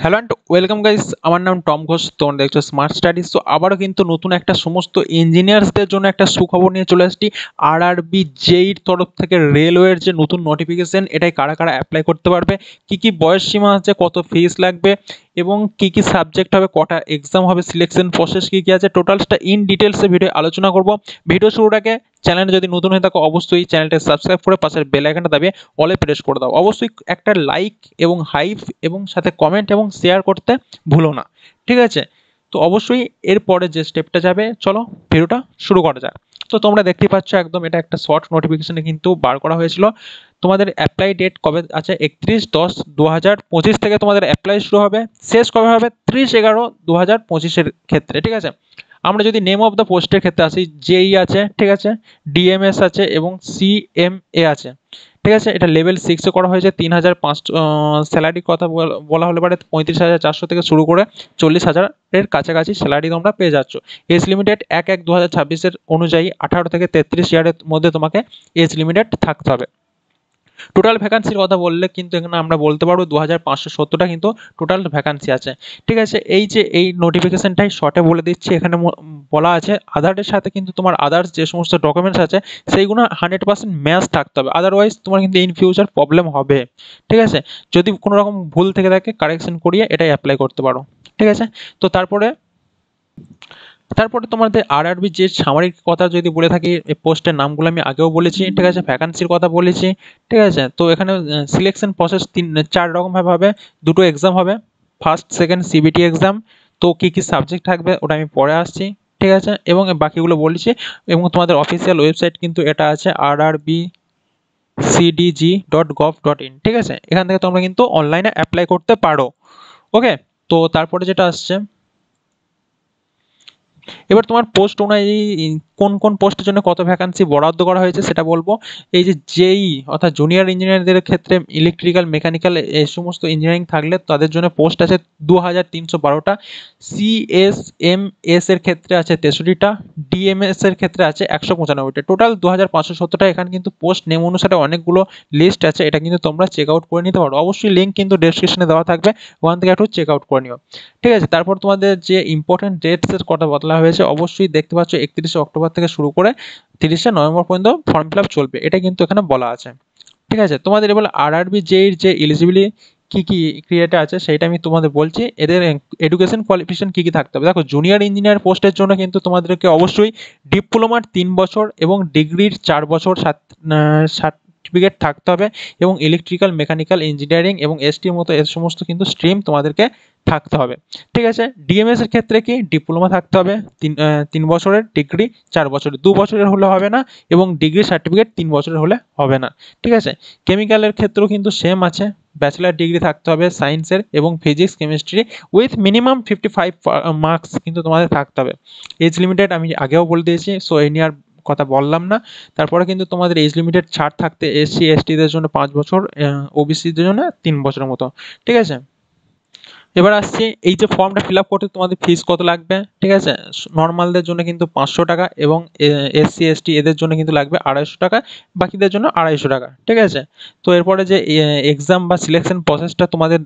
Hello and welcome guys, আমার নাম Tom Ghosh. তোমরা দেখছো স্মার্ট স্টাডিজ। তো আবারও কিন্তু নতুন একটা সমস্ত ইঞ্জিনিয়ার্সদের জন্য একটা সুখবর নিয়ে চলে আসছি। আরআরবি জেইর তরফ থেকে রেলওয়ের যে নতুন নোটিফিকেশন, এটাই কারা কারা অ্যাপ্লাই করতে পারবে, কি কি বয়স সীমা আছে, কত ফিস লাগবে এবং কি কি সাবজেক্ট হবে, কটা এক্সাম হবে, সিলেকশন প্রসেস কি কি আছে, টোটালসটা ইন ডিটেলসে ভিডিও আলোচনা করব। ভিডিও শুরুর আগে চ্যানেলে যদি নতুন হয়ে থাকো অবশ্যই চ্যানেলটা সাবস্ক্রাইব করে পাশের বেল আইকনটা দাবিয়ে অলে প্রেস করে দাও। অবশ্যই একটা লাইক এবং হাইপ এবং সাথে কমেন্ট এবং শেয়ার করতে ভুলো না, ঠিক আছে? তো অবশ্যই এরপরে যে স্টেপটা যাবে, চলো ভিডিওটা শুরু করা যাক। তো তোমরা দেখতেই পাচ্ছ, একদম এটা একটা শর্ট নোটিফিকেশনে কিন্তু বার করা হয়েছিল। তোমাদের অ্যাপ্লাই ডেট কবে আছে? 31/10/2025 থেকে তোমাদের অ্যাপ্লাই শুরু হবে। শেষ কবে হবে? 30/11/2025 ক্ষেত্রে, ঠিক আছে? আমরা যদি নেম অফ দ্য পোস্টের ক্ষেত্রে আসি, জেই আছে, ঠিক আছে, ডিএমএস আছে এবং সিএমএ আছে, ঠিক আছে। এটা লেভেল 6-এ করা হয়েছে। 3,500 স্যালারির কথা বলা হলে পারে 35,400 থেকে শুরু করে 40,000-এর কাছাকাছি স্যালারি তোমরা পেয়ে যাচ্ছ। এজ লিমিটেড 1/1/2026-এর অনুযায়ী 18 থেকে 33 ইয়ারের মধ্যে তোমাকে এজ লিমিটেড থাকতে হবে। টোটাল ভ্যাকান্সির কথা বললে কিন্তু এখানে আমরা বলতে পারবো 2,570টা কিন্তু টোটাল ভ্যাকান্সি আছে, ঠিক আছে। এই যে এই নোটিফিকেশনটাই শর্টে বলে দিচ্ছি। এখানে বলা আছে আধারের সাথে কিন্তু তোমার আদার্স যে সমস্ত ডকুমেন্টস আছে সেইগুলো 100% ম্যাচ থাকতে হবে, আদারওয়াইজ তোমার কিন্তু ইন ফিউচার প্রবলেম হবে, ঠিক আছে। যদি কোনো রকম ভুল থেকে থাকে কারেকশন করিয়ে এটাই অ্যাপ্লাই করতে পারো, ঠিক আছে। তো তারপরে তারপরে তোমাদের আরআরবি যে সামরিক কথা যদি বলে থাকি, এই পোস্টের নামগুলো আমি আগেও বলেছি, ঠিক আছে, ভ্যাকান্সির কথা বলেছি, ঠিক আছে। তো এখানে সিলেকশন প্রসেস 4 রকমভাবে হবে। দুটো এক্সাম হবে, ফার্স্ট সেকেন্ড সিবিটি এক্সাম। তো কী কী সাবজেক্ট থাকবে ওটা আমি পরে আসছি, ঠিক আছে, এবং বাকিগুলো বলেছি। এবং তোমাদের অফিসিয়াল ওয়েবসাইট কিন্তু এটা আছে rrbcdg.gov.in, ঠিক আছে। এখান থেকে তোমরা কিন্তু অনলাইনে অ্যাপ্লাই করতে পারো। ওকে, তো তারপরে যেটা আসছে, এবার তোমার পোস্ট অনুযায়ী কোন কোন পোস্টের জন্য কত ভ্যাকান্সি বরাদ্দ করা হয়েছে সেটা বলবো। এই যে জেই অর্থাৎ জুনিয়র ইঞ্জিনিয়ারদের ক্ষেত্রে ইলেকট্রিক্যাল মেকানিক্যাল এই সমস্ত ইঞ্জিনিয়ারিং থাকলে তাদের জন্য পোস্ট আছে 2,312টা। সিএসএমএস এর ক্ষেত্রে আছে 63টা। ডিএমএস এর ক্ষেত্রে আছে 195টা। টোটাল 2,570টা। এখানে কিন্তু পোস্ট নেম অনুসারে অনেকগুলো লিস্ট আছে, এটা কিন্তু তোমরা চেক আউট করে নিতে পারো। অবশ্যই লিঙ্ক কিন্তু ডেসক্রিপশনে দেওয়া থাকবে, ওখান থেকে একটু চেক আউট করে নিও, ঠিক আছে। তারপর তোমাদের যে ইম্পর্টেন্ট ডেটসের কথা বলা হয়েছে, অবশ্যই দেখতে পাচ্ছ 31শে অক্টোবর থেকে শুরু করে 30শে নভেম্বর পর্যন্ত ফর্ম ফিল আপ চলবে, এটা কিন্তু এখানে বলা আছে, ঠিক আছে। তোমাদের এবার আরআরবি জেইর যে এলিজিবিলিটি কি কি ক্রিয়েটা আছে সেটা আমি তোমাদের বলছি। এদের এডুকেশন কোয়ালিফিকেশন কি কি থাকতে হবে। দেখো, জুনিয়র ইঞ্জিনিয়ার পোস্টের জন্য কিন্তু তোমাদেরকে অবশ্যই ডিপ্লোমার 3 বছর এবং ডিগ্রির 4 বছর সার্টিফিকেট থাকতে হবে, এবং ইলেকট্রিক্যাল মেকানিক্যাল ইঞ্জিনিয়ারিং এবং এসটির মতো এর সমস্ত কিন্তু স্ট্রিম তোমাদেরকে থাকতে হবে, ঠিক আছে। ডিএমএস এর ক্ষেত্রে কি ডিপ্লোমা থাকতে হবে, 3 বছরের, ডিগ্রি 4 বছরের, 2 বছরের হলে হবে না, এবং ডিগ্রি সার্টিফিকেট 3 বছরের হলে হবে না, ঠিক আছে। কেমিক্যালের ক্ষেত্রেও কিন্তু সেম আছে, ব্যাচেলার ডিগ্রি থাকতে হবে সায়েন্সের এবং physics chemistry with minimum 55 marks কিন্তু তোমাদের থাকতে হবে। এজ লিমিটেড আমি আগেও বলে দিয়েছি, সো এই নিয়ে আর কথা বললাম না। তারপরে কিন্তু তোমাদের এজ লিমিটেড ছাড় থাকতে এসসি এসটিদের জন্য 5 বছর, ওবিসিদের জন্য 3 বছরের মতো, ঠিক আছে। এবার আসছি এই যে ফর্মটা ফিল আপ করতে তোমাদের ফিস কত লাগবে, ঠিক আছে। নর্মালদের জন্য কিন্তু 500 টাকা এবং এসসি এসটি এদের জন্য কিন্তু লাগবে 250 টাকা, বাকিদের জন্য 250 টাকা, ঠিক আছে। তো এরপরে যে এক্সাম বা সিলেকশন প্রসেসটা তোমাদের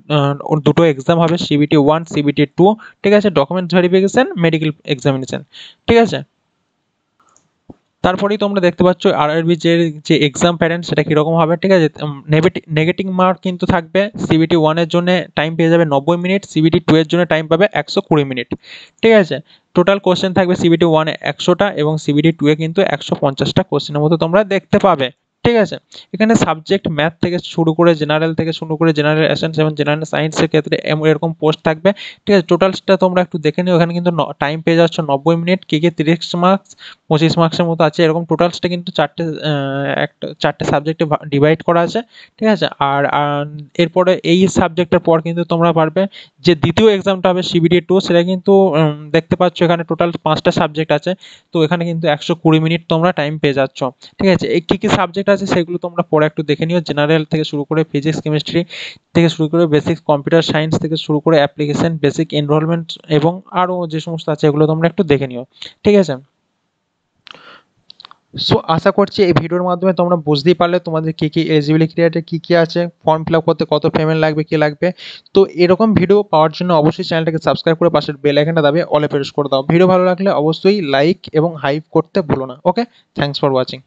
দুটো এক্সাম হবে, CBT 1 CBT 2, ঠিক আছে। ডকুমেন্টস ভেরিফিকেশন, মেডিকেল এক্সামিনেশন, ঠিক আছে। তারপরেই তোমরা দেখতে পাচ্ছ আরআরবি যে এক্সাম প্যাটার্ন সেটা কীরকম হবে, ঠিক আছে। নেগেটিভ মার্ক কিন্তু থাকবে। CBT 1 এর জন্য টাইম পেয়ে যাবে 90 মিনিট, CBT 2 এর জন্য টাইম পাবে 120 মিনিট, ঠিক আছে। টোটাল কোশ্চেন থাকবে CBT 1-এ 100টা এবং CBT 2-এ কিন্তু 150টা কোশ্চেনের মতো তোমরা দেখতে পাবে, ঠিক আছে। এখানে সাবজেক্ট ম্যাথ থেকে শুরু করে জেনারেল থেকে শুরু করে জেনারেল এসেন্স এবং জেনারেল সায়েন্সের ক্ষেত্রে এরকম পোস্ট থাকবে, ঠিক আছে। টোটালসটা তোমরা একটু দেখে নিও। এখানে কিন্তু টাইম পেয়ে যাচ্ছ 90 মিনিট, কে 30 মার্কস 25 মার্কসের মতো আছে। এরকম টোটালসটা কিন্তু চারটে সাবজেক্টে ডিভাইড করা আছে, ঠিক আছে। আর এরপরে এই সাবজেক্টের পর কিন্তু তোমরা পারবে যে দ্বিতীয় এক্সামটা হবে CBT 2, সেটা কিন্তু দেখতে পাচ্ছ এখানে টোটাল 5টা সাবজেক্ট আছে। তো এখানে কিন্তু 120 মিনিট তোমরা টাইম পেয়ে যাচ্ছ, ঠিক আছে। এই কী কী সাবজেক্ট আছে সেগুলো তোমরা পরে একটু দেখে নিও। জেনারেল থেকে শুরু করে ফিজিক্স কেমিস্ট্রি থেকে শুরু করে বেসিক কম্পিউটার সায়েন্স থেকে শুরু করে অ্যাপ্লিকেশন, বেসিক এনরোলমেন্ট এবং আরও যে সমস্ত আছে এগুলো তোমরা একটু দেখে নিও, ঠিক আছে। সো আশা করছি এই ভিডিওর মাধ্যমে তোমরা বুঝতেই পারলে তোমাদের কী কী এলিজিবিলিটি ক্রাইটেরিয়া কী কী আছে, ফর্ম ফিল আপ করতে কত পেমেন্ট লাগবে, কী লাগবে। তো এরকম ভিডিও পাওয়ার জন্য অবশ্যই চ্যানেলটাকে সাবস্ক্রাইব করে পাশের বেল আইকনটা দাবিয়ে অলে প্রেস করে দাও। ভিডিও ভালো লাগলে অবশ্যই লাইক এবং হাইপ করতে ভুলো না। ওকে, থ্যাঙ্কস ফর ওয়াচিং।